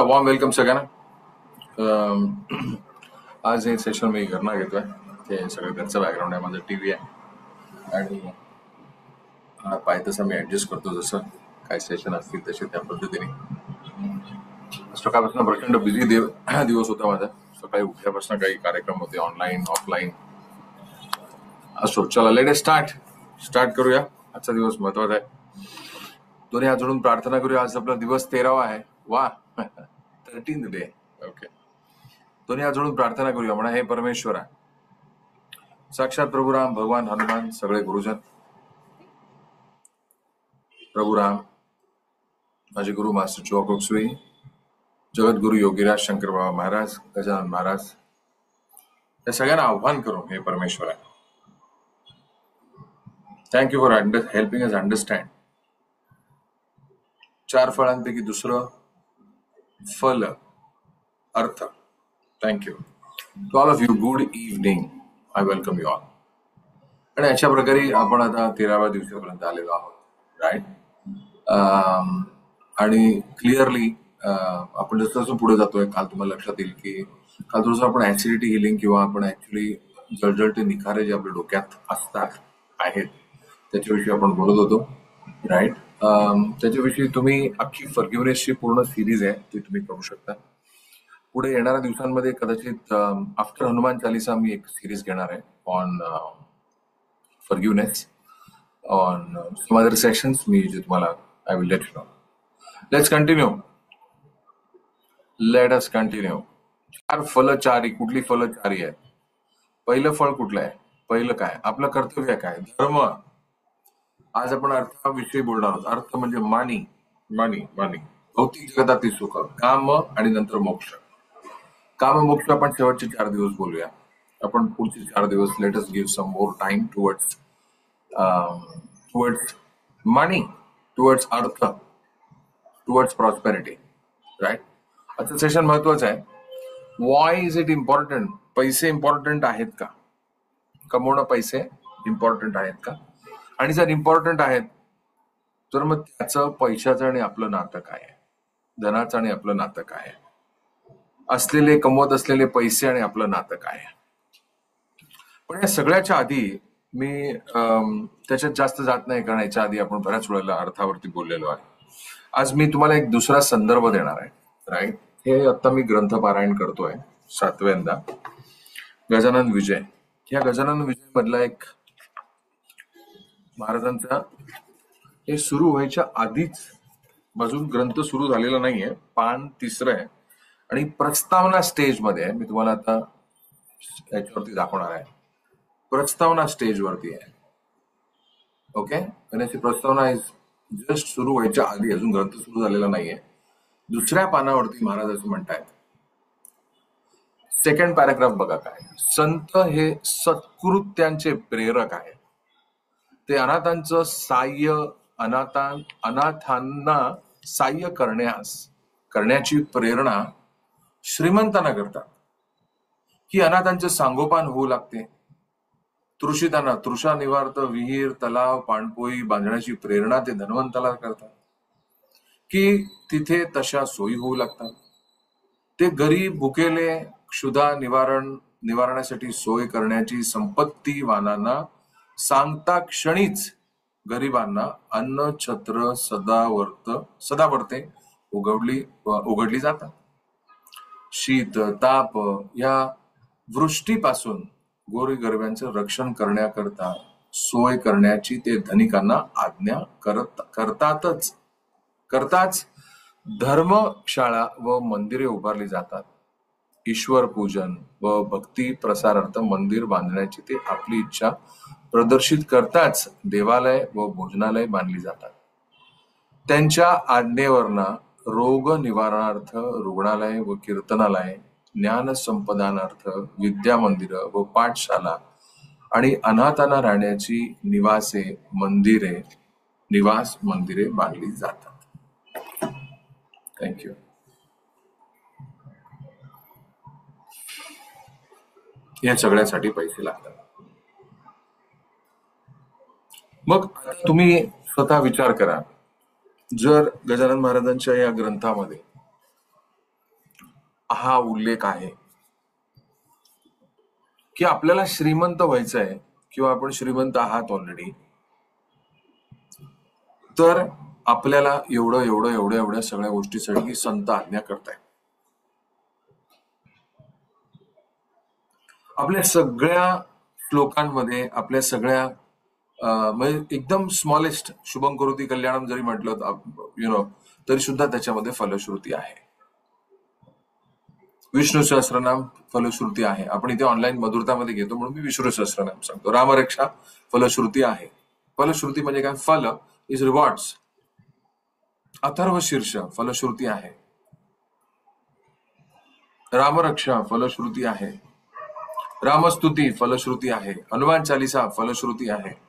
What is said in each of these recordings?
Warm welcome सगळ्यांना. आज हे सेशन मी घरनं घेतोय. ते सगळं घरचं बॅकग्राऊंड आहे, माझं टीव्ही आहे आणि पाय तसं मी ऍडजस्ट करतो, जसं काय सेशन असतील तसे त्या पद्धतीने. सकाळपासून प्रचंड बिझी दिवस होता माझा. सकाळी उठल्यापासून काही कार्यक्रम होते, ऑनलाईन ऑफलाईन. असो, चला लेट स्टार्ट करूया. आजचा दिवस महत्वाचा आहे. दोन्ही हात जोडून प्रार्थना करूया. आज आपला दिवस 13वा आहे. वा 13th डे. ओके, दोन्ही हात जोडून प्रार्थना करूया. म्हणा, हे परमेश्वरा, साक्षात प्रभू राम, भगवान हनुमान, सगळे गुरुजन, प्रभू राम, माझे गुरु मास्टर चोकोक्सुई, जगद्गुरु योगीराज शंकर बाबा महाराज, गजानन महाराज, या सगळ्यांना आव्हान करून, हे परमेश्वरा, thank you for helping us understand 4 फळांपैकी दुसरं फल, earth. Thank you to all of you. Good evening. I welcome you all. आणि अशा प्रकारे आपण आता 13व्या दिवसापर्यंत आलेलो आहोत, राईट. आणि क्लिअरली आपण जसं जसं पुढे जातोय, काल तुम्हाला लक्षात येईल की काल थोडंसं आपण ऍसिडिटी हिलिंग किंवा आपण ऍक्च्युली जळजळते निखारे जे आपल्या डोक्यात असतात आहेत त्याच्याविषयी आपण बोलत होतो, राईट. त्याच्याविषयी तुम्ही अख्खी फॉरगिव्हनेसची पूर्ण सिरीज आहे, ती तुम्ही करू शकता. पुढे येणाऱ्या दिवसांमध्ये कदाचित आफ्टर हनुमान चालीसा मी एक सिरीज घेणार आहे on forgiveness, on some other sessions, मी जे तुम्हाला I will let you know. Let's continue. Let us continue. 4 फलचारी. कुठली फलचारी आहेत? पहिलं फळ कुठलं आहे? पहिलं काय? आपलं कर्तव्य काय? धर्म. आज आपण अर्थाविषयी बोलणार आहोत. अर्थ म्हणजे मानी. भौतिक जगतातील सुख, काम आणि नंतर मोक्ष. काम मोक्ष आपण शेवटचे 4 दिवस बोलूया. आपण पुढचे 4 दिवस let us give some more time towards money, towards earth, towards prosperity, right. आजचं सेशन महत्वाचं आहे. Why is it important? पैसे इम्पॉर्टंट आहेत का? कमवणं, पैसे इम्पॉर्टंट आहेत का? आणि जर इम्पॉर्टंट आहेत तर मग त्याचं, पैशाचं आणि आपलं नातं काय आहे? धनाचं आणि आपलं नातं काय आहे? असलेले, कमवत असलेले पैसे आणि आपलं नातं काय आहे? पण या सगळ्याच्या आधी मी त्याच्यात जास्त जात नाही, कारण याच्या आधी आपण बऱ्याच वेळेला अर्थावरती बोललेलो आहे. आज मी तुम्हाला एक दुसरा संदर्भ देणार आहे, राईट. हे आता मी ग्रंथ पारायण करतोय 7व्यांदा, गजानन विजय. ह्या गजानन विजय मधला एक महाराजांचा, हे सुरू व्हायच्या आधीच, अजून ग्रंथ सुरू झालेला नाहीये, पान 3रं आहे आणि प्रस्तावना स्टेज मध्ये आहे. मी तुम्हाला आता याच्यावरती दाखवणार आहे. प्रस्तावना स्टेज वरती आहे, ओके. आणि याची प्रस्तावना जस्ट सुरू व्हायच्या आधी, अजून ग्रंथ सुरू झालेला नाहीये. 2ऱ्या पानावरती महाराज असं म्हणतायत, 2nd पॅराग्राफ बघा काय. संत हे सत्कृत्यांचे प्रेरक आहेत. ते अनाथांचं साह्य, अनाथांना साह्य करण्याची प्रेरणा श्रीमंतांना करतात. ही अनाथांचे सांगोपान होऊ लागते. तृषितांना तृषा निवार्थ विहीर, तलाव, पाणपोई बांधण्याची प्रेरणा ते धनवंताला करतात, की तिथे तशा सोयी होऊ लागतात. ते गरीब भुकेले क्षुधा निवारणासाठी सोय करण्याची संपत्तीवानांना सांगता क्षणीच गरिबांना अन्न छत्र सदावर्ते उघडली जातात. शीत ताप या वृष्टीपासून गोरगरिबांचं रक्षण करण्याकरता सोय करण्याची ते धनिकांना आज्ञा करताच धर्मशाळा व मंदिरे उभारली जातात. ईश्वर पूजन व भक्ती प्रसारार्थ मंदिर बांधण्याची ते आपली इच्छा प्रदर्शित करताच देवालय व भोजनालय बांधली जातात. त्यांच्या आज्ञेवरना रोग निवारणार्थ रुग्णालय व कीर्तनालय, ज्ञान संपदानार्थ विद्या मंदिर व पाठशाला आणि अनाथांना राहण्याची निवास मंदिरे बांधली जातात. थँक्यू. या सगळ्यासाठी पैसे लागतात. मग तुम्ही स्वतः विचार करा, जर गजानन महाराजांच्या या ग्रंथामध्ये हा उल्लेख आहे की आपल्याला श्रीमंत व्हायचं आहे किंवा आपण श्रीमंत आहात ऑलरेडी, तर आपल्याला एवढ्या सगळ्या गोष्टीसाठी संत आज्ञा करताय. आपल्या सगळ्या श्लोकांमध्ये, आपल्या सगळ्या म्हणजे एकदम स्मॉलेस्ट शुभम करोती कल्याणम जरी म्हटलं तरी सुद्धा त्याच्यामध्ये फलश्रुती आहे. विष्णू सहस्रनाम फलश्रुती आहे. आपण इथे ऑनलाईन मधुरतामध्ये घेतो म्हणून मी विष्णू सहस्रनाम सांगतो. रामरक्षा फलश्रुती आहे. फलश्रुती म्हणजे काय? फल इज रिवॉर्ड्स. अथर्व शीर्ष फलश्रुती आहे. रामरक्षा फलश्रुती आहे. रामस्तुती फलश्रुती आहे. हनुमान चालिसा फलश्रुती आहे.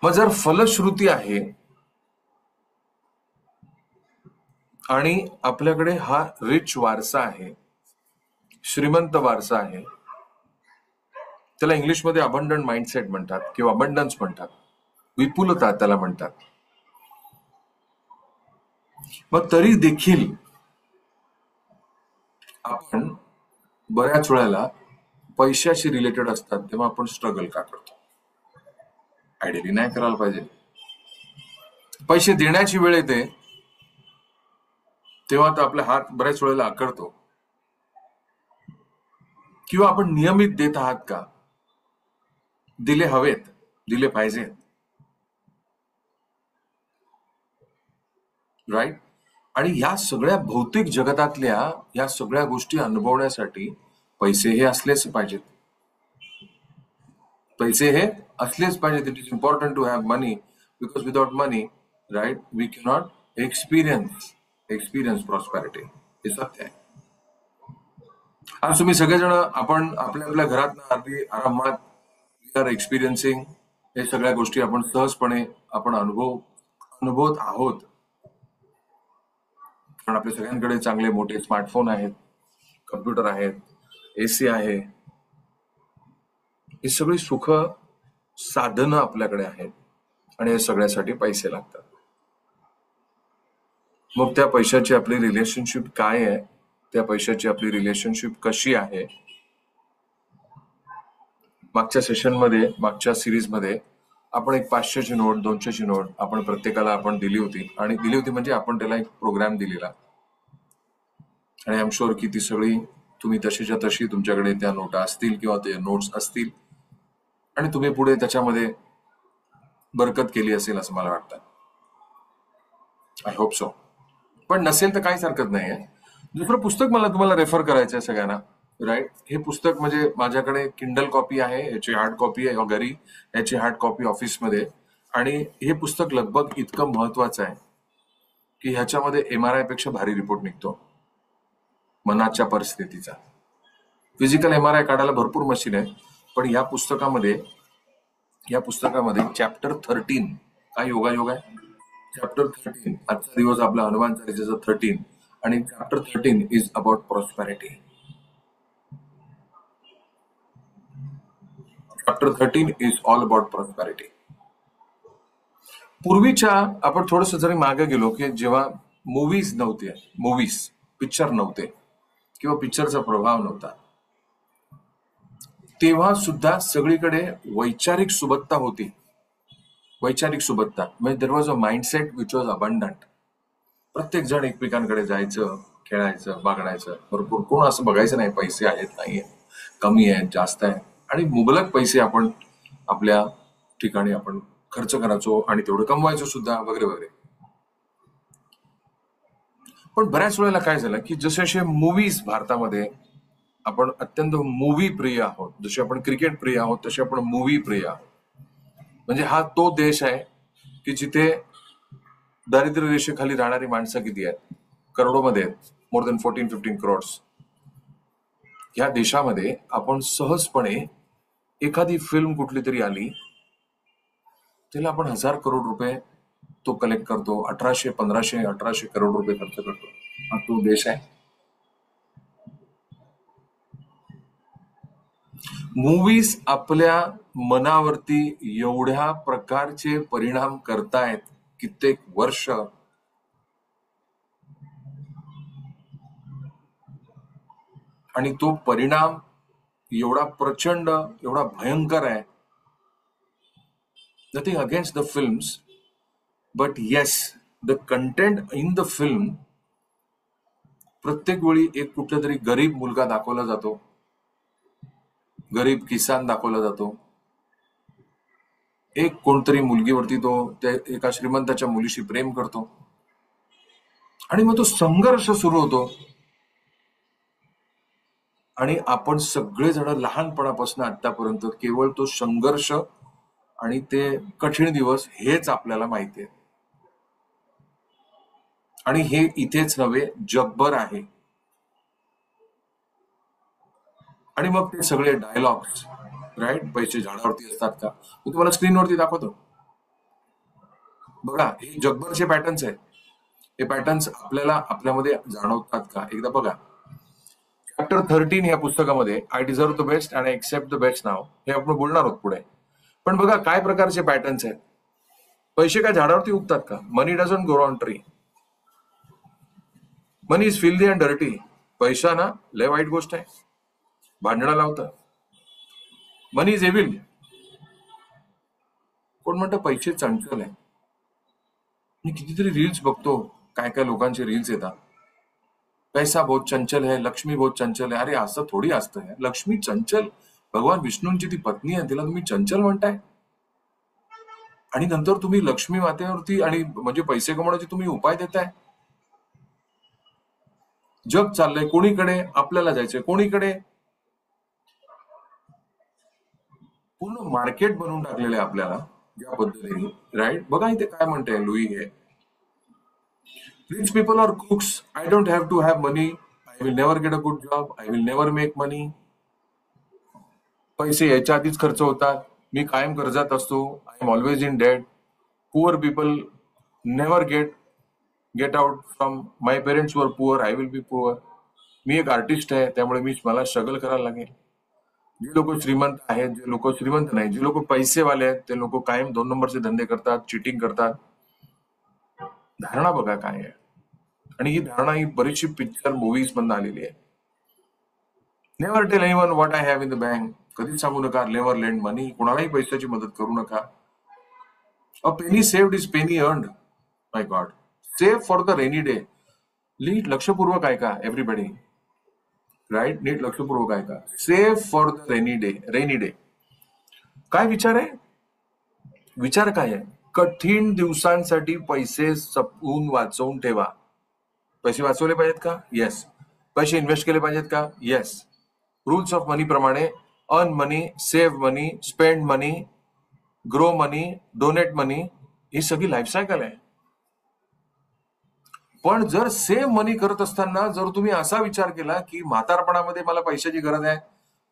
मग जर फलश्रुती आहे आणि आपल्याकडे हा रिच वारसा आहे, श्रीमंत वारसा आहे, त्याला इंग्लिशमध्ये अबंडंट माइंडसेट म्हणतात किंवा अबंडन्स म्हणतात, विपुलता त्याला म्हणतात. मग तरी देखील आपण बऱ्याच वेळेला पैशाशी रिलेटेड असतात तेव्हा आपण स्ट्रगल का करतो? आयडियली नाही करायला पाहिजे. पैसे देण्याची वेळ येते तेव्हा तर आपला हात बऱ्याच वेळेला आकडतो. किंवा आपण नियमित देत आहात का? दिले हवेत, दिले पाहिजेत, राईट? आणि ह्या सगळ्या भौतिक जगतातल्या ह्या सगळ्या गोष्टी अनुभवण्यासाठी पैसे हे असलेच पाहिजेत. पैसे हे असलेच पाहिजेत. It is important to have money because without money, right, we cannot experience prosperity. हे सत्य आहे. आज तुम्ही सगळेजण आपण आपल्या आपल्या घरात अगदी आरामात वी आर एक्सपिरियन्सिंग हे सगळ्या गोष्टी आपण सहजपणे आपण अनुभवत आहोत. कारण आपल्या सगळ्यांकडे चांगले मोठे स्मार्टफोन आहेत, कम्प्युटर आहेत, एसी आहे. ही सगळी सुख साधनं आपल्याकडे आहेत आणि या सगळ्यासाठी पैसे लागतात. मग त्या पैशाची आपली रिलेशनशिप काय आहे? त्या पैशाची आपली रिलेशनशिप कशी आहे? मागच्या सेशनमध्ये, मागच्या सिरीजमध्ये आपण एक 500ची नोट, 200ची नोट आपण प्रत्येकाला आपण दिली होती. आणि दिली होती म्हणजे आपण त्याला एक प्रोग्राम दिलेला. आणि आय एम शुअर की ती सगळी तुम्ही तशीच्या तशी तुमच्याकडे त्या नोटा असतील किंवा ते नोट्स असतील आणि तुम्ही पुढे त्याच्यामध्ये बरकत केली असेल असं मला वाटतं. I hope so. पण नसेल तर काहीच हरकत नाही आहे. दुसरं पुस्तक मला तुम्हाला रेफर करायचं आहे सगळ्यांना, राईट? हे पुस्तक म्हणजे माझ्याकडे किंडल कॉपी आहे, याची हार्ड कॉपी आहे घरी, याची हार्ड कॉपी ऑफिसमध्ये. आणि हे पुस्तक लगभग इतकं महत्वाचं आहे की ह्याच्यामध्ये MRI पेक्षा भारी रिपोर्ट निघतो मनाच्या परिस्थितीचा. फिजिकल MRI काढायला भरपूर मशीन आहे, पण या पुस्तकामध्ये चॅप्टर 13, काय योगायोग आहे, चॅप्टर 13, आजचा दिवस आपला हनुमान चालिसाचा 13, आणि chapter 13 is about prosperity. Chapter 13 is all about prosperity. पूर्वीच्या आपण थोडस जरी मागे गेलो की जेव्हा मूवीज नव्हते, पिक्चर नव्हते किंवा पिक्चरचा प्रभाव नव्हता, तेव्हा सुद्धा सगळीकडे वैचारिक सुबत्ता होती. वैचारिक सुबत्ता म्हणजे there was a mindset which was abundant. प्रत्येक जण एकमेकांकडे जायचं, खेळायचं, बागडायचं. भरपूर कोण असं बघायचं नाही पैसे आहेत, नाही आहेत, कमी आहेत, जास्त आहे. आणि मुबलक पैसे आपण आपल्या ठिकाणी आपण खर्च करायचो आणि तेवढं कमवायचो सुद्धा, वगैरे वगैरे. पण बऱ्याच वेळेला काय झालं की जसे मूवीज भारतामध्ये आपण अत्यंत मूवी प्रिय आहोत, जसे आपण क्रिकेट प्रिय आहोत तसे आपण मूवी प्रिय आहोत. म्हणजे हा तो देश आहे की जिथे दारिद्र्य रेषेखाली राहणारी माणसं किती आहेत? करोडोमध्ये आहेत. More than 14-15 crores. या देशामध्ये आपण सहजपणे एखादी फिल्म कुठली तरी आली त्याला आपण 1000 करोड रुपये तो कलेक्ट करतो. 1800 करोड रुपये खर्च करतो. हा तो देश आहे. मूवीज आपल्या मनावरती एवढ्या प्रकारचे परिणाम करतायत कित्येक वर्ष आणि तो परिणाम एवढा प्रचंड, एवढा भयंकर आहे. Nothing against the films, but yes, the content in the film प्रत्येक वेळी एक कुठला तरी गरीब मुलगा दाखवला जातो, गरीब किसान दाखवला जातो. एक कोणतरी मुलगीवरती तो त्या एका श्रीमंताच्या मुलीशी प्रेम करतो आणि मग तो संघर्ष सुरू होतो. आणि आपण सगळेजण लहानपणापासून आतापर्यंत केवळ तो संघर्ष आणि ते कठीण दिवस हेच आपल्याला माहिती आहे. आणि हे इथेच नव्हे, जगभर आहे. आणि मग ते सगळे डायलॉग्स, राईट, पैसे झाडावरती असतात का, मी तुम्हाला स्क्रीनवरती दाखवतो. बघा, हे जगभरचे पॅटर्न्स आहेत. हे पॅटर्न्स आपल्याला आपल्यामध्ये जाणवतात का? एकदा बघा. चॅप्टर 13 या पुस्तकामध्ये आय डिझर्व द बेस्ट आणि एक्सेप्ट द बेस्ट नाव हे आपण बोलणार आहोत पुढे. पण बघा काय प्रकारचे पॅटर्न्स आहेत. पैसे काय झाडावरती उगतात का? Money doesn't grow on tree. Money is filthy and dirty. पैसा ना लय वाईट गोष्ट आहे, भांडणं लावतं. मनी इज एव्हिल. कोण म्हणतं पैसे चंचल आहे. मी कितीतरी रील्स बघतो, काय काय लोकांचे रील्स येतात, पैसा बहुत चंचल है, लक्ष्मी बहुत चंचल है. अरे असं थोडी असतं. लक्ष्मी चंचल, भगवान विष्णूंची ती पत्नी आहे, तिला तुम्ही चंचल म्हणताय. आणि नंतर तुम्ही लक्ष्मी मातेवरती आणि म्हणजे पैसे कमवण्याचे तुम्ही उपाय देताय. जग चाललंय कोणीकडे, आपल्याला जायचंय कोणीकडे. पूर्ण मार्केट बनवून टाकलेलं आहे आपल्याला ज्या पद्धतीने, राईट. बघा इथे काय म्हणते लुई हे. Rich people are cooks. I don't have to have money. I will never get a good job. I will never make money. पैसे याच्या आधीच खर्च होतात. मी कायम कर्जात असतो. I am always in debt. Poor people never get out from. My parents were poor. I will be poor. मी एक artist आहे, त्यामुळे मला स्ट्रगल करायला लागेल. जे लोक श्रीमंत आहेत, जे लोक श्रीमंत नाही, जे लोक पैसेवाले आहेत, ते लोक कायम 2 नंबरचे धंदे करतात, चिटिंग करतात. धारणा बघा काय आहे. आणि ही धारणा ही बरीचशी पिक्चर मूवीज मधून आलेली आहे. Never tell anyone what I have in the bank. कधीच सांगू नका नेव्हर लेंड मनी. कोणालाही पैशाची मदत करू नका. A penny saved is penny earned. My god. Save for the rainy day. नीट लक्षपूर्वक ऐका एव्हरीबडी, राईट. नीट लक्षपूर्वक ऐका. Save for the rainy day. Rainy day काय विचार आहे? विचार काय आहे? कठीण दिवसांसाठी पैसे जपून वाचवून ठेवा. पैसे वाचवले पाहिजेत का? येस. पैसे इन्व्हेस्ट केले पाहिजेत का? येस. रूल्स ऑफ मनी प्रमाणे अर्न मनी, सेव्ह मनी, स्पेंड मनी, ग्रो मनी, डोनेट मनी, ही सगळी लाईफ सायकल आहे. पण जर सेव्ह मनी करत असताना जर तुम्ही असा विचार केला की म्हातारपणामध्ये मला पैशाची गरज आहे,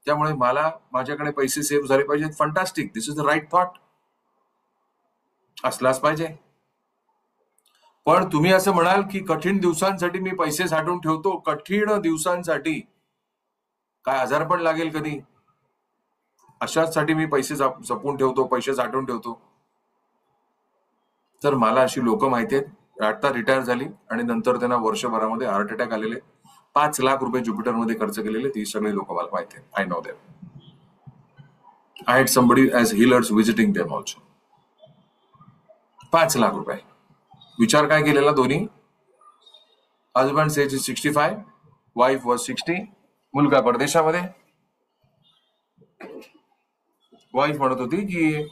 त्यामुळे मला माझ्याकडे पैसे सेव्ह झाले पाहिजेत, fantastic, this is the right thought. असलाच पाहिजे. पण तुम्ही असं म्हणाल की कठीण दिवसांसाठी मी पैसे साठवून ठेवतो. कठीण दिवसांसाठी काय आजार पण लागेल कधी, अशाचसाठी मी पैसे जपून ठेवतो, पैसे साठवून ठेवतो. तर मला अशी लोक माहिती आहेत, आता रिटायर झाली आणि नंतर त्यांना वर्षभरामध्ये हार्ट अटॅक आलेले, 5 लाख रुपये ज्युपिटरमध्ये खर्च केलेले. ती सगळी लोक मला माहिती आहेत. I know them. I had somebody as healers visiting them also. 5 lakh रुपये. विचार काय केलेला दोन्ही? Husband age is 65, wife was 60, मुलगा परदेशामध्ये. वाईफ म्हणत होती की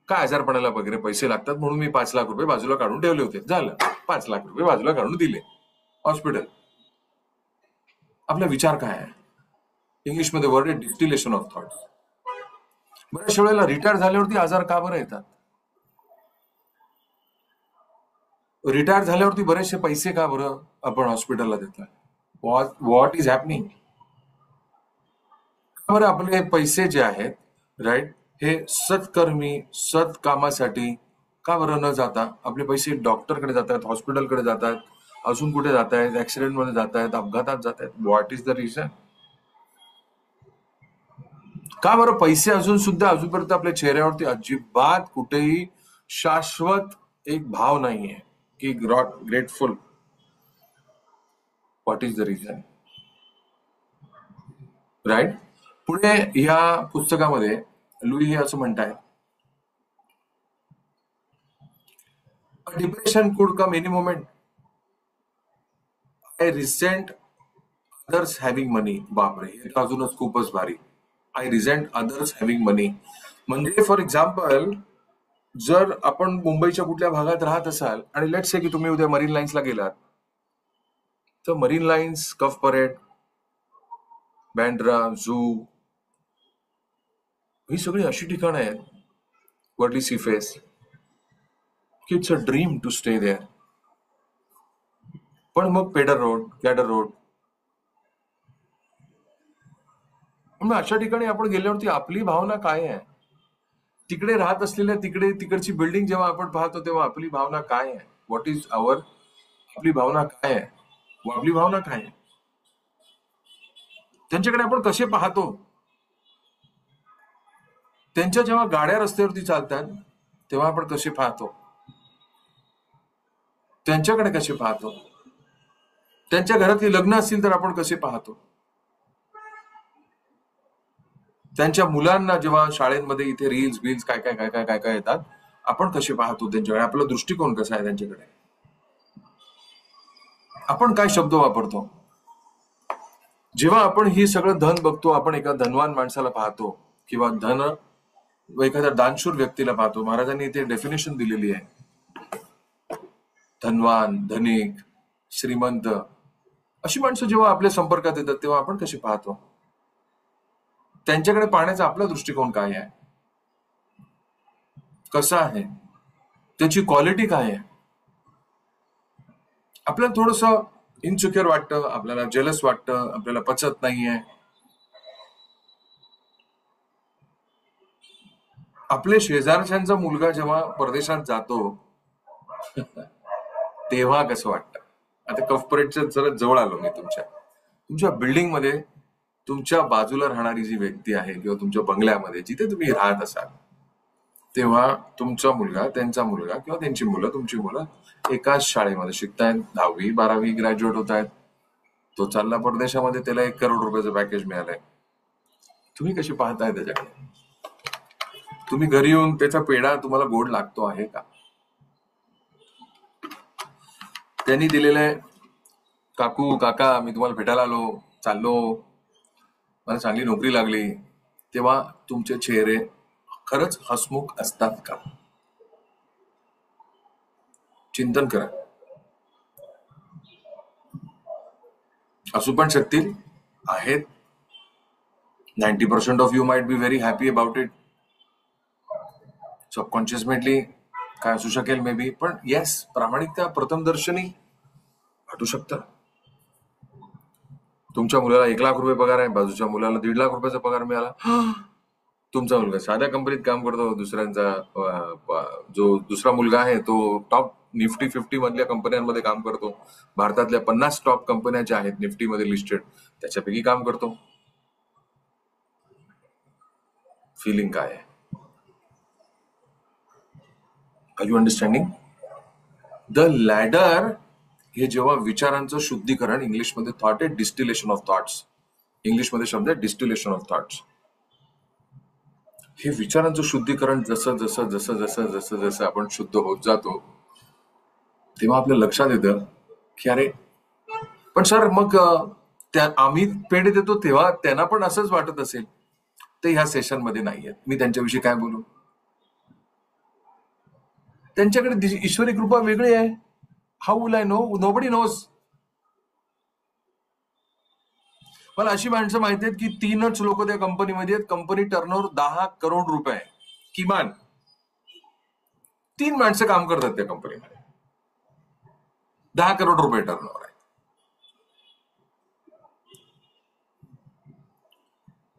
काय आजारपणाला वगैरे पैसे लागतात म्हणून मी 5 लाख रुपये बाजूला काढून ठेवले होते. झालं, 5 लाख रुपये बाजूला काढून दिले. हॉस्पिटल. आपला विचार काय आहे? इंग्लिशमध्ये वर्ड आहे डिस्टिलेशन ऑफ थॉट्स. बऱ्याचशा वेळेला रिटायर झाल्यावरती आजार का बरं येतात? रिटायर झाल्यावरती बरेचसे पैसे का बरं आपण हॉस्पिटलला देतोय? What is happening? का बरं आपले पैसे जे आहेत, राईट, हे सत्कर्मी सत्कामासाठी का बरं न जाता आपले पैसे डॉक्टरकडे जात आहेत, हॉस्पिटलकडे जात आहेत, अजून कुठे जात आहेत, ऍक्सिडेंटमध्ये जात आहेत, अपघातात जात आहेत? What is the reason? का बरं पैसे अजून सुद्धा अजूनपर्यंत आपल्या चेहऱ्यावरती अजिबात कुठेही शाश्वत एक भाव नाहीये की grateful? What is the reason? Right. पुढे ह्या पुस्तकामध्ये लुई हे असं म्हणताय, depression could come any moment. I resent others having money. बापरे, हे तर अजूनच खूपच भारी. I resent others having money. म्हणजे फॉर एक्झाम्पल, जर आपण मुंबईच्या कुठल्या भागात राहत असाल आणि लेट्स से की तुम्ही उद्या मरीन लाईन्सला गेलात, तर Marine Lines, Cuff Parade, Bandra, zoo, ही सगळी अशी ठिकाणं आहेत, वर्ली सीफेस, की it's a dream to stay there. पण मग पेडर रोड, कॅडर रोड, मग अशा ठिकाणी आपण गेल्यावरती आपली भावना काय आहे? तिकडे राहत असलेल्या तिकडची बिल्डिंग जेव्हा आपण पाहतो तेव्हा आपली भावना काय आहे? व्हॉट इज आवर, आपली भावना काय आहे? आपली भावना काय आहे? त्यांच्याकडे आपण कसे पाहतो? त्यांच्या जेव्हा गाड्या रस्त्यावरती चालतात तेव्हा आपण कसे पाहतो? त्यांच्याकडे कसे पाहतो? त्यांच्या घरातली लग्न असतील तर आपण कसे पाहतो? त्यांच्या मुलांना जेव्हा शाळेमध्ये इथे रील्स बिल्स काय काय काय काय काय काय येतात, आपण कसे पाहतो त्यांच्याकडे? आपला दृष्टिकोन कसा आहे त्यांच्याकडे? आपण काय शब्द वापरतो? जेव्हा आपण ही सगळं धन बघतो, आपण एका धनवान माणसाला पाहतो किंवा एखाद्या दानशूर व्यक्तीला पाहतो. महाराजांनी इथे डेफिनेशन दिलेली आहे. धनवान, धनिक, श्रीमंत, अशी माणसं जेव्हा आपल्या संपर्कात येतात तेव्हा आपण कशी पाहतो? त्यांच्याकडे पाहण्याचा आपला दृष्टिकोन काय आहे? कसा आहे? त्याची क्वालिटी काय आहे? आपल्याला थोडस इनसिक्युअर वाटतं, आपल्याला जेलस वाटतं, आपल्याला पचत नाहीये. आपल्या शेजारच्यांचा मुलगा जेव्हा परदेशात जातो तेव्हा कसं वाटतं? आता कफपरेटच्या जरा जवळ आलो मी. तुमच्या बिल्डिंग मध्ये तुमच्या बाजूला राहणारी जी व्यक्ती आहे किंवा तुमच्या बंगल्यामध्ये जिथे तुम्ही राहत असाल, तेव्हा तुमचा मुलगा, त्यांचा मुलगा किंवा त्यांची मुलं, तुमची मुलं एकाच शाळेमध्ये शिकतायत, 10वी 12वी ग्रॅज्युएट होत आहेत. तो चालला परदेशामध्ये, त्याला 1 करोड रुपयाचं पॅकेज मिळालंय. तुम्ही कशी पाहताय त्याच्याकडे? तुम्ही घरी येऊन त्याचा पेढा तुम्हाला गोड लागतो आहे का? त्यांनी दिलेले, काकू काका मी तुम्हाला भेटायला चाललो, मला चांगली नोकरी लागली, तेव्हा तुमचे चेहरे खरंच हसमुख असतात का? चिंतन करा. असू पण शकतील, आहेत. 90% of you might be very happy about it. Subconscious mentally काय असू शकेल मे बी, पण येस, प्रामाणिकता प्रथमदर्शनी वाटू शकतं. तुमच्या मुलाला 1 लाख रुपये पगार आहे, बाजूच्या मुलाला 1.5 लाख रुपयाचा पगार मिळाला. तुमचा मुलगा साध्या कंपनीत काम करतो, जो दुसरा मुलगा आहे तो टॉप निफ्टी 50 मधल्या कंपन्यांमध्ये काम करतो. भारतातल्या 50 टॉप कंपन्या ज्या आहेत निफ्टी मध्ये लिस्टेड, त्याच्यापैकी काम करतो. फिलिंग काय आहे? Are you understanding? The ladder हे जेव्हा विचारांचं शुद्धीकरण, इंग्लिशमध्ये थॉट आहे डिस्टिलेशन ऑफ थॉट्स, इंग्लिशमध्ये शब्द आहे डिस्टिलेशन ऑफ थॉट्स. हे विचारांचं शुद्धीकरण जसं जसं जसं जसं जसं जसं आपण शुद्ध होत जातो तेव्हा आपल्या लक्षात येतं की अरे पण सर, मग आम्ही पेढे देतो तेव्हा त्यांना पण असंच वाटत असेल. ते ह्या सेशन मध्ये नाहीये. मी त्यांच्याविषयी काय बोलू? त्यांच्याकडे ईश्वरी कृपा वेगळी आहे. How will I know? Nobody knows. मला अशी माणसं माहिती आहेत की 3च लोक त्या कंपनीमध्ये आहेत. कंपनी टर्नओव्हर 10 करोड रुपये आहे. किमान 3 माणसं काम करतात त्या कंपनीमध्ये. 10 करोड रुपये टर्नओव्हर आहे.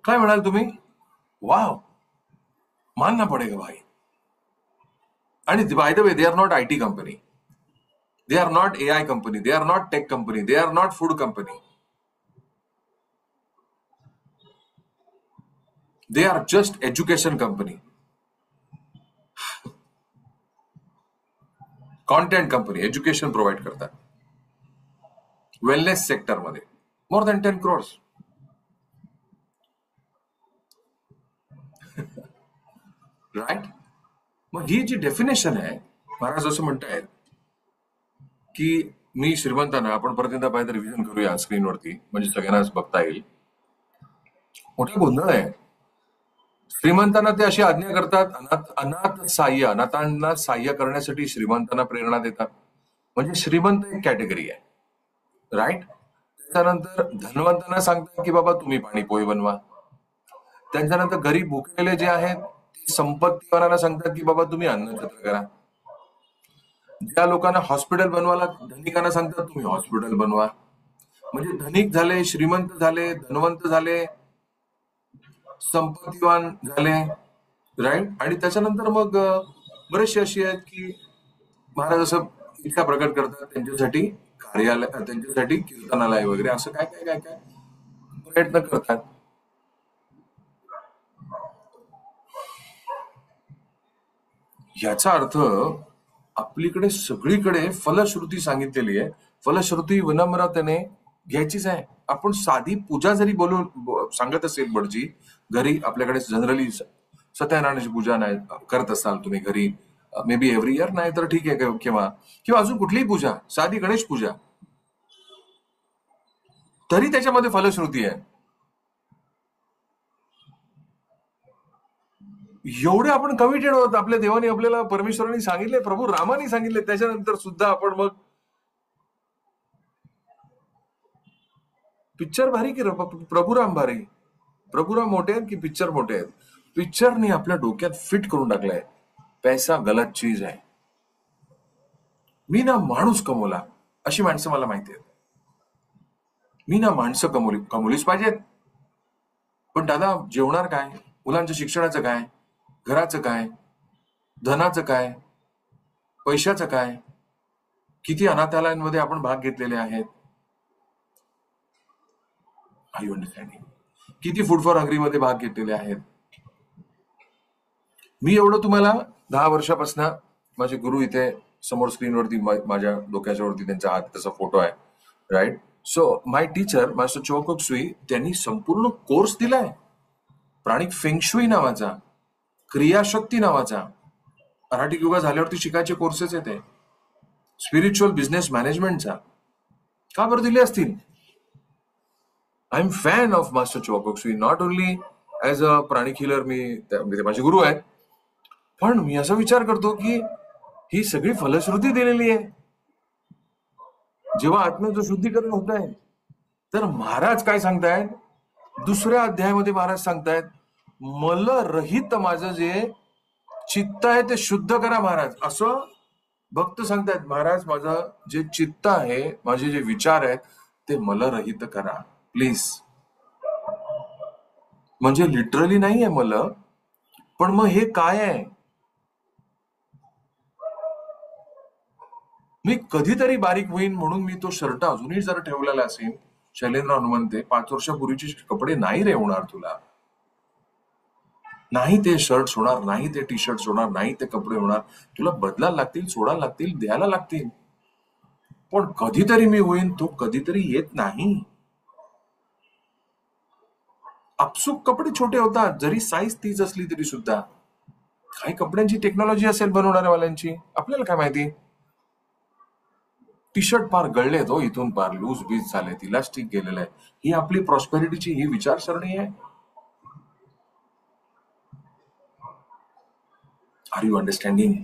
काय म्हणाल तुम्ही? वाव, मानना पडेगा भाई. आणि by the way, they are not IT company, they are not AI company, they are not tech company, they are not food company. They are just education company, content company, education provide करतात. Wellness sector मध्ये more than 10 crores. Right. मग ही जी definition आहे, महाराज असं म्हणतायत की मी श्रीमंतांना, आपण परत एकदा पाहिजे रिव्हिजन करूया स्क्रीनवरती म्हणजे सगळ्यांनाच बघता येईल. मोठा गोंधळ आहे. श्रीमंतांना ते अशी आज्ञा करतात, अनाथांना सहाय्य करण्यासाठी श्रीमंतांना प्रेरणा देतात. म्हणजे श्रीमंत एक कॅटेगरी आहे, राईट. त्याच्यानंतर धनवंतांना सांगतात की बाबा तुम्ही पाणीपोळी बनवा. त्यांच्यानंतर गरीब भुकेलेले जे आहेत ते संपत्तीवारांना सांगतात की बाबा तुम्ही अन्नछत्र करा. ज्या लोकांना हॉस्पिटल बनवायला धनिकांना सांगतात तुम्ही हॉस्पिटल बनवा. म्हणजे धनिक झाले, श्रीमंत झाले, धनवंत झाले, संपत्तीवान झाले, राईट. आणि त्याच्यानंतर मग बरेचसे अशी आहेत की महाराज असं इच्छा प्रकट करतात त्यांच्यासाठी कार्यालय, त्यांच्यासाठी कीर्तनालय वगैरे असं काय काय काय काय प्रयत्न करतात. याचा अर्थ आपलीकडे सगळीकडे फलश्रुती सांगितलेली आहे. फलश्रुती विनम्रतेने घ्यायचीच आहे. आपण साधी पूजा जरी सांगत असेल भटजी, घरी आपल्याकडे जनरली सत्यनारायणाची पूजा नाही करत असाल तुम्ही घरी, मे बी एव्हरी इयर, नाही तर ठीक आहे किंवा किंवा अजून कुठलीही पूजा, साधी गणेश पूजा, तरी त्याच्यामध्ये फलश्रुती आहे. एवढे आपण कमिटेड आहोत. आपल्या देवाने आपल्याला, परमेश्वरांनी सांगितले, प्रभू रामाने सांगितले, त्याच्यानंतर सुद्धा आपण मग पिक्चर भारी की प्रभुराम भारी. प्रभुराम मोठे आहेत की पिक्चर मोठे आहेत? पिक्चरने आपल्या डोक्यात फिट करून टाकलाय पैसा गलत चीज आहे. मी ना माणूस कमवला, अशी माणसं मला माहिती आहेत. मी ना माणसं कमवलीच पाहिजेत. पण दादा जेवणार काय, मुलांच्या शिक्षणाचं काय, घराचं काय, धनाचं काय, पैशाचं काय, किती अनाथालयांमध्ये आपण भाग घेतलेले आहेत. I you understanding? किती फूड फॉर हंग्री मध्ये भाग घेतलेले आहेत. मी एवढं तुम्हाला 10 वर्षापासून, माझे गुरु इथे समोर स्क्रीनवरती माझ्या डोक्याच्या वरती त्यांचा हात तसा फोटो आहे, right. So my teacher master Choa Kok सुई, त्यांनी संपूर्ण कोर्स दिलाय प्राणिक फेंगशुई नावाचा, क्रियाशक्ती नावाचा. मराठी योगा झाल्यावरती शिकायचे कोर्सेस येते, स्पिरिच्युअल बिझनेस मॅनेजमेंटचा. का बरं दिले असतील? I am fan of master Choa Kok Sui, not only as a pranic healer, मी माझे गुरु आहेत, पण मी असा विचार करतो की ही सगळी फलश्रुती दिलेली आहे. जेव्हा आत्म्याचं शुद्धीकरण होत आहे, तर महाराज काय सांगतायत, दुसऱ्या अध्यायामध्ये महाराज सांगतायत, मलरहित माझं जे चित्त आहे ते शुद्ध करा महाराज. असं भक्त सांगतायत, महाराज माझं जे चित्त आहे, माझे जे विचार आहेत ते मलरहित करा प्लीज. म्हणजे लिटरली नाही आहे मल, पण मग हे काय आहे? मी कधीतरी बारीक होईन म्हणून मी तो शर्ट अजूनही जर ठेवलेला असेल, शैलेंद्र हनुमंते 5 वर्षापूर्वीचे कपडे नाही रे होणार तुला, नाही ते शर्ट होणार, नाही ते टी शर्ट होणार, नाही ते कपडे होणार, तुला बदलायला लागतील, सोडायला लागतील, द्यायला लागतील. पण कधीतरी मी होईन, तो कधीतरी येत नाही. आपसूक कपडे छोटे होतात, जरी साईज तीच असली तरी सुद्धा. काही कपड्यांची टेक्नॉलॉजी असेल बनवणाऱ्या वाल्यांची, आपल्याला काय माहिती. टी शर्ट पार गळलेत हो, इथून पार लूज बीज झाले, इलास्टिक गेलेलं आहे. ही आपली प्रॉस्पेरिटीची ही विचारसरणी आहे. Are you understanding?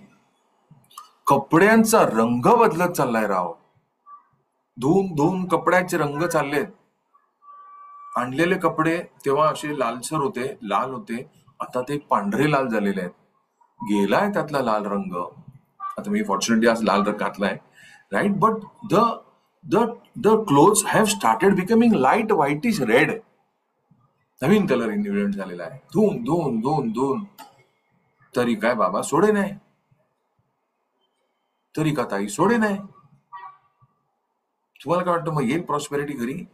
कपड्यांचा रंग बदलत चाललाय राव. धुवून कपड्याचे रंग चाललेत. आणलेले कपडे तेव्हा असे लालसर होते, लाल होते, आता ते पांढरे लाल झालेले आहेत. गेलाय त्यातला लाल रंग. आता मी फॉर्च्युनेटली आज लाल रंग घातलाय, right. But the clothes have started becoming light whitish red. नवीन कलर इन्व्हेंट झालेला आहे. धुवून तरी काय बाबा सोडे नाही, तरी का ताई सोडे नाही. तुम्हाला काय वाटतं, मग येईल प्रॉस्पेरिटी घरी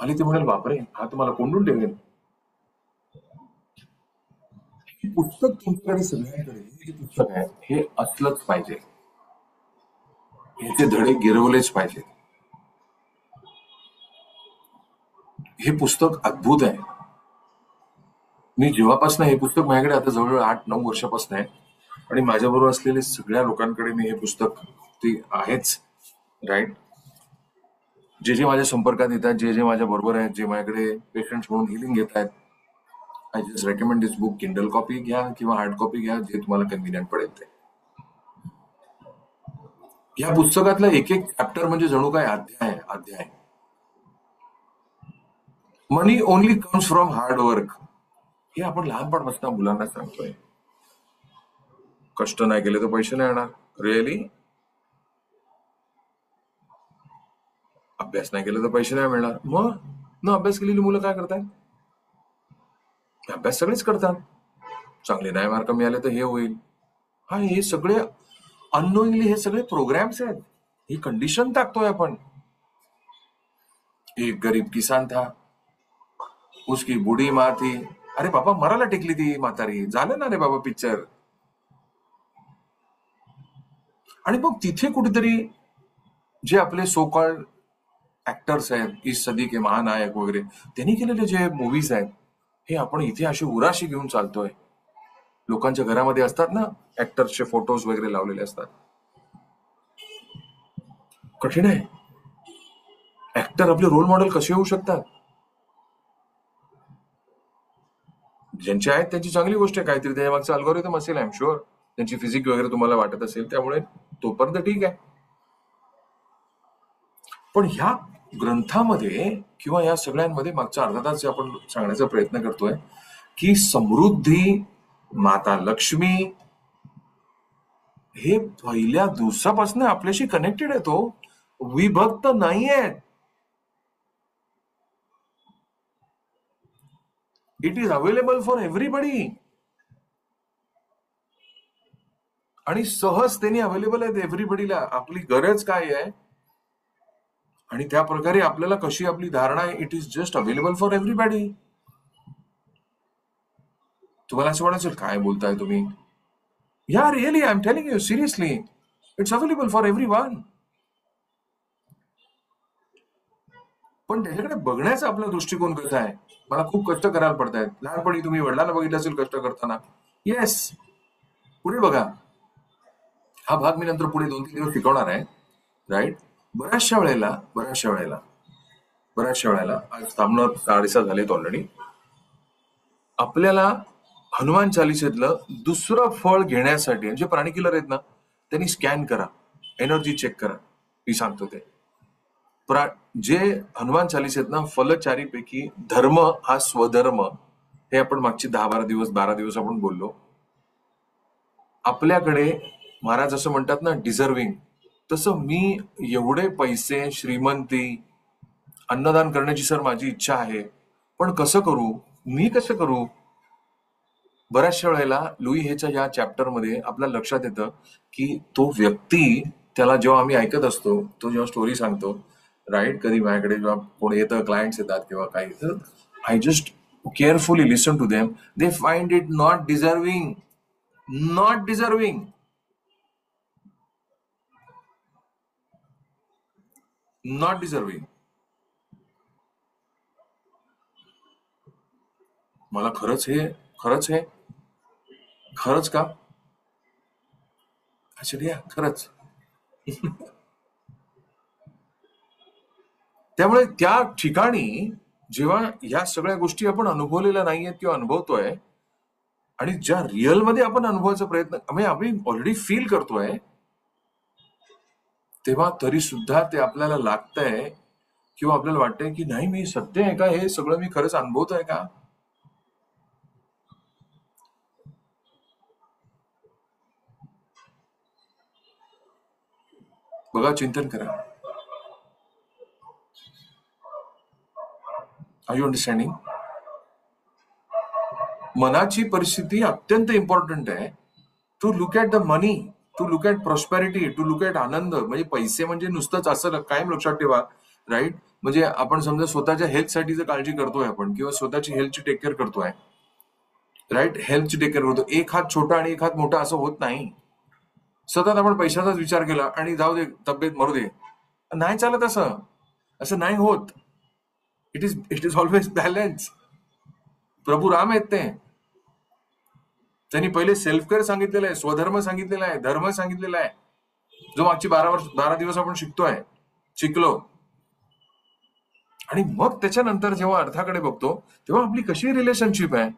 आली ते म्हणेल बापरे हा तुम्हाला कोंडून ठेवेल. पुस्तक तुमच्याकडे सगळ्यांकडे हे जे पुस्तक आहे हे असलंच पाहिजे, ह्याचे धडे गिरवलेच पाहिजे. हे पुस्तक अद्भुत आहे. मी जेव्हापासून हे पुस्तक माझ्याकडे आता जवळजवळ 8-9 वर्षापासून आहे आणि माझ्याबरोबर असलेले सगळ्या लोकांकडे मी हे पुस्तक ते आहेच. राईट. जे जे माझ्या संपर्कात येतात, जे जे माझ्या बरोबर आहेत, जे माझ्याकडे पेशंट्स म्हणून हिलिंग घेत आहेत, I just recommend this book. Kindle copy घ्या किंवा हार्ड कॉपी घ्या, जे तुम्हाला कन्व्हिनियंट पडेल ते. या पुस्तकातला एक एक चॅप्टर म्हणजे जणू काय अध्याय अध्याय. Money only comes from hard work, हे आपण लहानपणापासून मुलांना सांगतोय. कष्ट नाही केले तर पैसे नाही येणार. रिअली. अभ्यास नाही केला तर पैसे नाही मिळणार. मग न अभ्यास केलेली मुलं काय करतात? अभ्यास सगळेच करतात. चांगले नाही मार्क मिळाले तर हे होईल. हा, हे सगळे अननोइंगली हे सगळे प्रोग्राम्स आहेत. ही कंडिशन टाकतोय आपण. एक गरीब किसान था, उसकी बुढी माँ थी. अरे बाबा, मराला टेकली ती म्हातारी. झालं ना रे बाबा पिक्चर. आणि मग तिथे कुठेतरी जे आपले सो कॉल्ड ऍक्टर्स आहेत, इस सदी के महानायक वगैरे, त्यांनी केलेले जे मूवीज आहेत, हे आपण इथे अशी उराशी घेऊन चालतोय. लोकांच्या घरामध्ये असतात ना ऍक्टर्सचे फोटोज वगैरे लावलेले असतात. कठीण आहे. ऍक्टर आपले रोल मॉडेल कसे होऊ शकतात? ज्यांचे आहेत त्यांची चांगली गोष्ट आहे, काहीतरी त्याच्या मागचं अल्गोरिदम असेल, आय एम शुअर. त्यांची फिजिक वगैरे तुम्हाला वाटत असेल, त्यामुळे तोपर्यंत ठीक आहे. पण ह्या ग्रंथामध्ये किंवा या सगळ्यांमध्ये मागचा अर्धा तास जे आपण सांगण्याचा प्रयत्न करतोय की समृद्धी, माता लक्ष्मी हे पहिल्या दिवसापासून आपल्याशी कनेक्टेड आहे. तो विभक्त नाहीये. It is available for everybody आणि सहज त्यांनी अवेलेबल आहेत एव्हरीबडीला. आपली गरज काय आहे आणि त्या प्रकारे आपल्याला कशी आपली धारणा आहे, it is just available for everybody. तुम्हाला असं वाटेल काय बोलताय तुम्ही? या really, I am telling you seriously, it's available for everyone. पण त्याच्याकडे बघण्याचा आपला दृष्टिकोन कसा आहे? मला खूप कष्ट करायला पडतायत. लहानपणी तुम्ही वडिलांना बघितलं असेल कष्ट करताना. येस. पुढे बघा. हा भाग मी नंतर पुढे 2-3 दिवस शिकवणार आहे. राईट. बऱ्याचशा वेळेला आज थांबणं 6:30 झालेत ऑलरेडी. आपल्याला हनुमान चालिसेतलं दुसरं फळ घेण्यासाठी, जे प्राणी किलर आहेत ना, त्यांनी स्कॅन करा, एनर्जी चेक करा. मी सांगतो ते. जे हनुमान चालिसेत ना, फलचारीपैकी धर्म हा स्वधर्म, हे आपण मागची 12 दिवस आपण बोललो. आपल्याकडे महाराज असं म्हणतात ना, डिझर्विंग, तसं मी एवढे पैसे, श्रीमंती, अन्नदान करण्याची सर माझी इच्छा आहे, पण कसं करू, मी कसं करू? बऱ्याचशा वेळेला लुई हेच्या या चॅप्टरमध्ये आपल्याला लक्षात येतं की तो व्यक्ती, त्याला जेव्हा आम्ही ऐकत असतो, तो जेव्हा स्टोरी सांगतो, राईट, कधी माझ्याकडे जेव्हा कोणी येतं, क्लायंट्स येतात किंवा काही, तर I just carefully listen to them. They find it not deserving. मला खरंच का? अच्छा, खरंच. त्यामुळे त्या ठिकाणी जेव्हा या सगळ्या गोष्टी आपण अनुभवलेल्या नाहीयेत किंवा अनुभवतोय, आणि ज्या रिअल मध्ये आपण अनुभवायचा प्रयत्न, म्हणजे आम्ही ऑलरेडी फील करतोय, तेव्हा तरी सुद्धा ते आपल्याला लागतंय किंवा आपल्याला वाटतंय की नाही, मी सत्य आहे का, हे सगळं मी खरंच अनुभवतोय का? बघा, चिंतन करा. Are you understanding? मनाची परिस्थिती अत्यंत इम्पॉर्टंट आहे. To look at the money, to look at prosperity, to look at आनंद. म्हणजे पैसे म्हणजे नुसतंच असं कायम लक्षात ठेवा. राईट. म्हणजे आपण समजा स्वतःच्या हेल्थसाठी जर काळजी करतोय आपण, किंवा स्वतःची हेल्थची टेक केअर करतोय, राईट, हेल्थची टेक केअर करतो, एक हात छोटा आणि एक हात मोठा असं होत नाही. सतत आपण पैशाचाच विचार केला आणि जाऊ दे, तब्येत मरू दे, नाही चालत. असं नाही होत. It is always balance. Prabhu Ram आहेत ते. त्यांनी पहिले सेल्फ केअर सांगितलेलं आहे, स्वधर्म सांगितलेला आहे, धर्म सांगितलेला आहे, जो मागची 12 दिवस आपण शिकलो. आणि मग त्याच्यानंतर जेव्हा अर्थाकडे बघतो तेव्हा आपली कशी रिलेशनशिप आहे.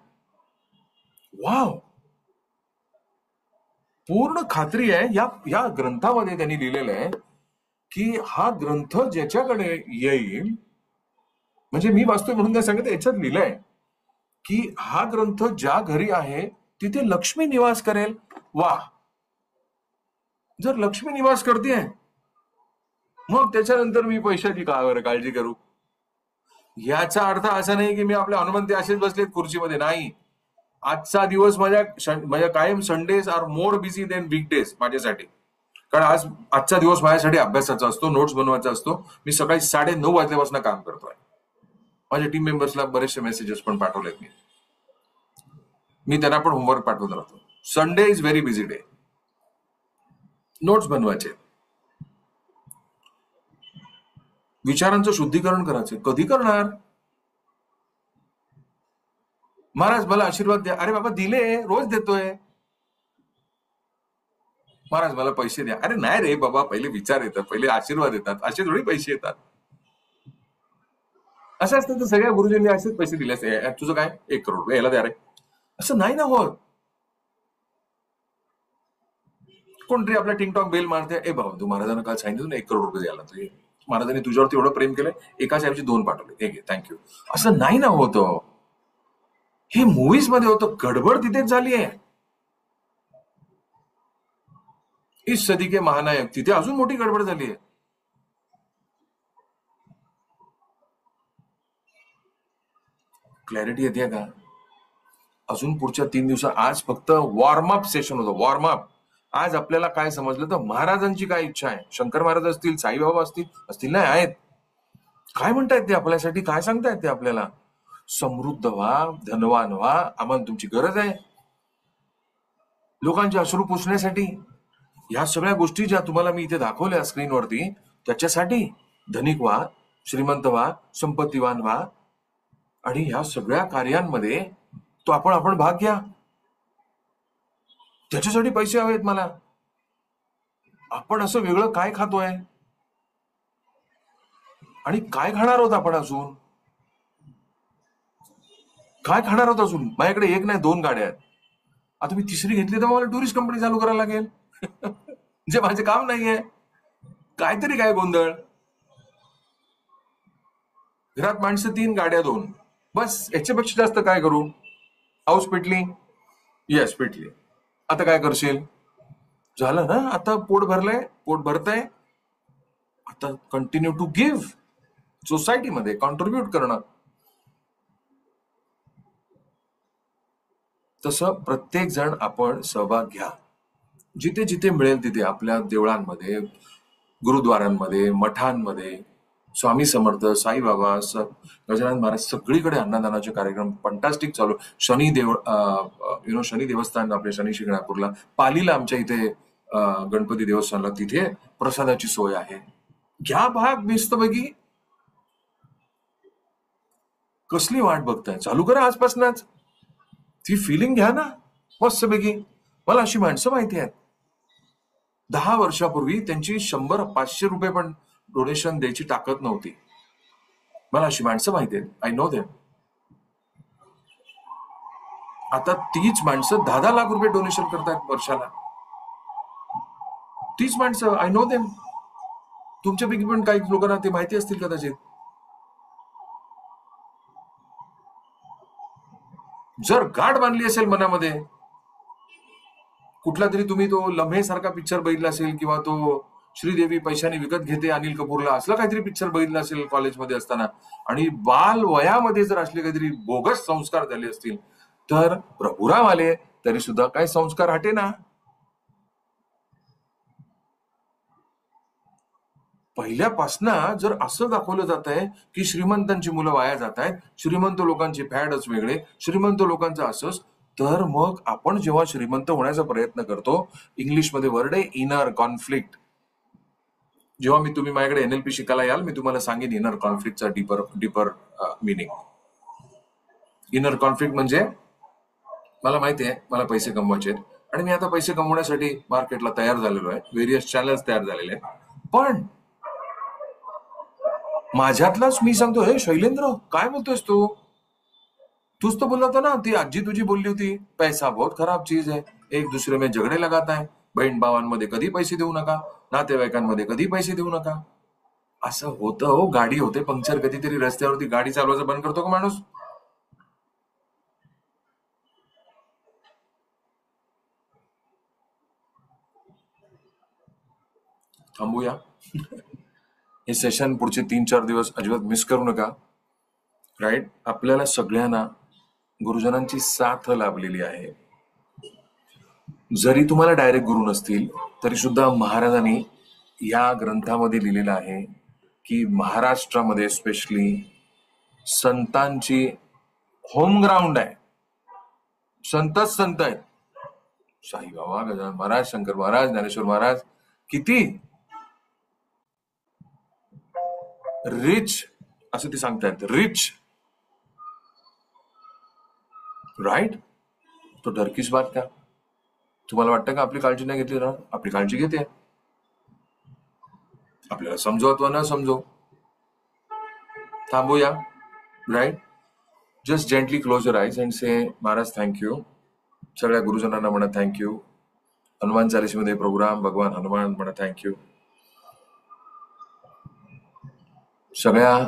वाव, पूर्ण खात्री आहे या ग्रंथामध्ये त्यांनी लिहिलेलं आहे की हा ग्रंथ ज्याच्याकडे येईल, म्हणजे मी वाचतोय म्हणून नाही सांगत, याच्यात लिहिलंय की हा ग्रंथ ज्या घरी आहे तिथे लक्ष्मी निवास करेल. वा, जर लक्ष्मी निवास करते मग त्याच्यानंतर मी पैशाची काळजी करू. याचा अर्थ असा नाही की मी आपल्या हनुमंती असेच बसलेत खुर्चीमध्ये, नाही. आजचा दिवस माझ्या कायम Sundays are more busy than weekdays माझ्यासाठी. कारण आजचा दिवस माझ्यासाठी अभ्यासाचा असतो, नोट्स बनवायचा असतो. मी सकाळी 9:30 वाजल्यापासून काम करतोय. माझ्या टीम मेंबर्सला बरेचसे मेसेजेस पण पाठवलेत मी त्यांना पण होमवर्क पाठवत राहतो. Sunday is very busy day. Notes बनवायचे, विचारांचं शुद्धीकरण करायचं. कधी करणार? महाराज मला आशीर्वाद द्या. अरे बाबा दिले, रोज देतोय. महाराज मला पैसे द्या. अरे नाही रे बाबा, पहिले विचार येतात, पहिले आशीर्वाद येतात, असे थोडी पैसे येतात. असं असतं तर सगळ्या गुरुजींनी असेच पैसे दिले असते. तुझं काय 1 करोड रुपये याला द्या रे, असं नाही ना होत. कोणतरी आपल्या टिंगटॉक बेल मारते, ए बाबा तू महाराजांना काल सांगितलं ना 1 करोड रुपये द्यायला, तुझे महाराजांनी तुझ्यावरती एवढं प्रेम केलंय, एकाच्या ऐवजी 2 पाठवले, हे घे थँक्यू. असं नाही ना होतं. हे मूवीज मध्ये होतं. गडबड तिथेच झाली आहे. इस सदी के महानायक, तिथे अजून मोठी गडबड झाली आहे. क्लॅरिटी येते का? अजून पुढच्या 3 दिवसात, आज फक्त वॉर्मअप सेशन होतं, वॉर्मअप. आज आपल्याला काय समजलं तर महाराजांची काय इच्छा आहे. शंकर महाराज असतील, साईबाबा असतील नाही आहेत, काय म्हणतायत ते आपल्यासाठी, काय सांगतायत ते आपल्याला? समृद्ध व्हा, धनवान व्हा, आम्हाला तुमची गरज आहे. लोकांचे अश्रू पुसण्यासाठी ह्या सगळ्या गोष्टी ज्या तुम्हाला मी इथे दाखवल्या स्क्रीनवरती, त्याच्यासाठी धनिक व्हा, श्रीमंत व्हा, संपत्तीवान व्हा, आणि ह्या सगळ्या कार्यांमध्ये तो आपण भाग घ्या. त्याच्यासाठी पैसे हवेत मला. आपण असं वेगळं काय खातोय आणि काय खाणार आहोत आपण अजून? काय खाणार आहोत अजून? माझ्याकडे 1 नाही 2 गाड्या आहेत. आता मी 3री घेतली तर मला टुरिस्ट कंपनी चालू करायला लागेल. जे माझे काम नाहीये. काहीतरी काय गोंधळ. घरात माणसं 3, गाड्या 2, बस. याच्यापेक्षा जास्त काय करू? हाऊस पिटली, येस पिटली. आता काय करशील? झालं ना, आता पोट भरतंय. आता कंटिन्यू टू गिव्ह, सोसायटीमध्ये कॉन्ट्रीब्युट करणं. तसं प्रत्येक जण आपण सहभाग घ्या. जिथे जिथे मिळेल तिथे, आपल्या देवळांमध्ये, गुरुद्वारांमध्ये, मठांमध्ये, स्वामी समर्थ, साईबाबा, गजानन महाराज, सगळीकडे अन्नदानाचे कार्यक्रम फंटास्टिक चालू. शनी देवस्थान, आपल्या शनी शिंगणापूरला, पालीला आमच्या इथे गणपती देवस्थानला, तिथे प्रसादाची सोय आहे. घ्या भाग मस्तपैकी. कसली वाट बघताय? चालू करा आजपासूनच. ती फिलिंग घ्या ना मस्तपैकी. मला अशी माणसं माहिती आहेत, 10 वर्षापूर्वी त्यांची 100-500 रुपये पण डोनेशन द्यायची ताकद नव्हती. मला अशी माणसं माहिती आहेत, आय नो देम. आता तीच माणसं 10-10 लाख रुपये डोनेशन करतात वर्षाला. तीच माणसं, आय नो देम. तुमच्यापैकी पण काही लोकांना ते माहिती असतील कदाचित. जर गाठ बांधली असेल मनामध्ये, कुठला तरी तुम्ही तो लम्हे सारखा पिक्चर बघितला असेल, किंवा तो श्रीदेवी पैशाने विकत घेते अनिल कपूरला, असला काहीतरी पिक्चर बघितला असेल कॉलेजमध्ये असताना, आणि बाल वयामध्ये जर असले काहीतरी बोगस संस्कार झाले असतील, तर प्रभुराम आले तरी सुद्धा काही संस्कार हटे ना. पहिल्यापासनं जर असं दाखवलं जात आहे की श्रीमंतांची मुलं वाया जात आहेत, श्रीमंत लोकांचे फॅडच वेगळे, श्रीमंत लोकांचं असंच, तर मग आपण जेव्हा श्रीमंत होण्याचा प्रयत्न करतो, इंग्लिशमध्ये वर्ड आहे इनर कॉन्फ्लिक्ट. जेव्हा तुम्ही माझ्याकडे NLP शिकायला याल, मी तुम्हाला सांगेन इनर कॉन्फ्लिक्टचा डीपर मिनिंग. इनर कॉन्फ्लिक्ट म्हणजे मला माहिती आहे मला पैसे कमवायचे आहेत आणि मी आता पैसे कमवण्यासाठी मार्केटला तयार झालेलो आहे, व्हेरियस चॅनल्स तयार झालेले आहेत. पण माझ्यातलाच मी सांगतो, हे शैलेंद्र काय बोलतोयस तूच तो बोलला होता ना, ती आजी तुझी बोलली होती पैसा बहुत खराब चीज है, एक दुसरे में झगडे लगाता है, बहीण भावांमध्ये कधी पैसे देऊ नका, नातेवाईकांमध्ये कधी पैसे देऊ नका. असं होतं हो, गाडी होते पंक्चर कधीतरी रस्त्यावरती, गाडी चालवायचं बंद करतो का माणूस? थांबूया. हे सेशन पुढचे 3-4 दिवस अजिबात मिस करू नका. राईट, आपल्याला सगळ्यांना गुरुजनांची साथ लाभलेली आहे. जरी तुम्हाला डायरेक्ट गुरु नसतील तरी सुद्धा महाराजांनी या ग्रंथामध्ये लिहिलेलं आहे की महाराष्ट्रामध्ये स्पेशली संतांची होम ग्राउंड आहे. संतच संत आहेत. साईबाबा, गजानन महाराज, शंकर महाराज, ज्ञानेश्वर महाराज, किती रिच असं ते सांगतायत, रिच. राईट, तो डर किस बात का? तुम्हाला वाटतं का आपली काळजी नाही घेतली ना? आपली काळजी घेते. आपल्याला समजो अथवा न समजो. थांबूया. Right, just gently close your eyes and say Maharaj thank you. सगळ्या गुरुजनांना म्हणा थँक्यू. हनुमान चालीसेमध्ये प्रोग्राम भगवान हनुमान म्हणा थँक्यू. सगळ्या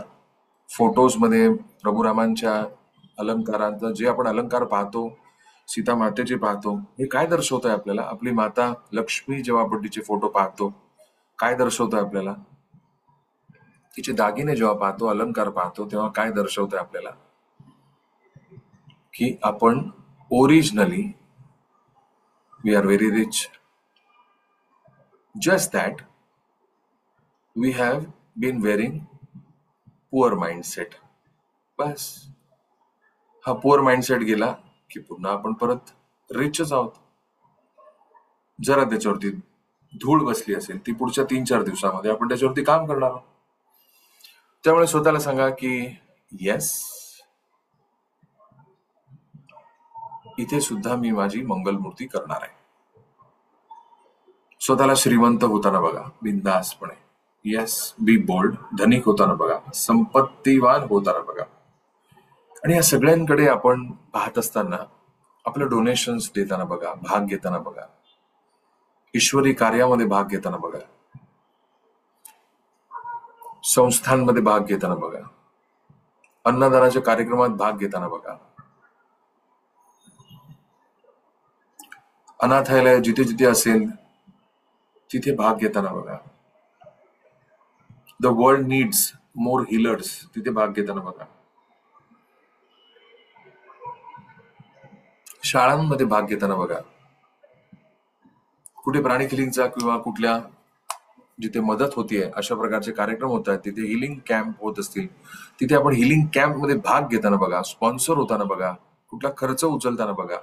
फोटोजमध्ये प्रभुरामांच्या अलंकारांचं जे आपण अलंकार पाहतो, सीता मातेचे पाहतो, हे काय दर्शवत आहे आपल्याला? आपली माता लक्ष्मी जेव्हा आपण तिचे फोटो पाहतो काय दर्शवत आहे आपल्याला? तिचे दागिने जेव्हा पाहतो, अलंकार पाहतो, तेव्हा काय दर्शवत आहे आपल्याला? की आपण originally we are very rich. Just that we have been wearing poor mindset. बस, हा पुअर माइंडसेट गेला की पुन्हा आपण परत रिचच आहोत. जरा त्याच्यावरती धूळ बसली असेल, ती पुढच्या 3-4 दिवसामध्ये आपण त्याच्यावरती काम करणार आहोत. त्यामुळे स्वतःला सांगा की येस, इथे सुद्धा मी माझी मंगलमूर्ती करणार आहे. स्वतःला श्रीमंत होताना बघा बिंदासपणे. येस, बी बोल्ड. धनिक होताना बघा, संपत्तीवान होताना बघा. आणि या सगळ्यांकडे आपण पाहत असताना आपलं डोनेशन्स देताना बघा, भाग घेताना बघा, ईश्वरी कार्यामध्ये भाग घेताना बघा, संस्थांमध्ये भाग घेताना बघा, अन्नदानाच्या कार्यक्रमात भाग घेताना बघा, अनाथालय जिथे जिथे असेल तिथे भाग घेताना बघा. द वर्ल्ड नीड्स मोर हिलर्स, तिथे भाग घेताना बघा. शाळांमध्ये भाग घेताना बघा. कुठे प्राणी हिलिंगचा किंवा कुठल्या जिथे मदत होतीये अशा प्रकारचे कार्यक्रम होत आहेत, तिथे हिलिंग कॅम्प होत असतील, तिथे आपण हिलिंग कॅम्प मध्ये भाग घेताना बघा, स्पॉन्सर होताना बघा, कुठला खर्च उचलताना बघा.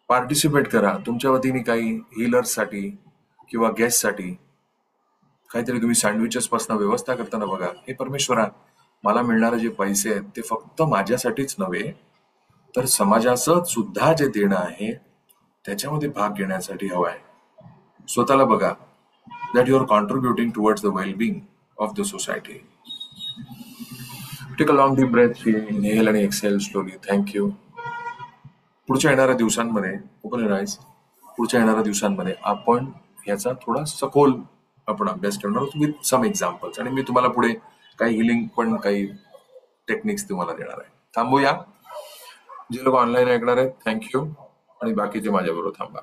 पार्टिसिपेट करा. तुमच्या वतीने काही हिलर्ससाठी किंवा गेस्टसाठी काहीतरी तुम्ही सँडविचेस पासून व्यवस्था करताना बघा. हे परमेश्वरा, मला मिळणारे जे पैसे आहेत ते फक्त माझ्यासाठीच नव्हे तर समाजाचं सुद्धा जे देणं आहे त्याच्यामध्ये भाग घेण्यासाठी हवं आहे. स्वतःला बघा, that you are contributing towards the well-being of the society. Take a long deep breath, inhale आणि exhale slowly. Thank you. पुढच्या येणाऱ्या दिवसांमध्ये open your eyes. पुढच्या येणाऱ्या दिवसांमध्ये आपण याचा थोडा सखोल आपण अभ्यास करणार आहोत विथ सम एक्झाम्पल्स. आणि मी तुम्हाला पुढे काही हिलिंग पण काही टेक्निक्स तुम्हाला देणार आहे. थांबूया. जे लोक ऑनलाईन ऐकणार आहेत थँक्यू, आणि बाकीचे माझ्याबरोबर थांबा.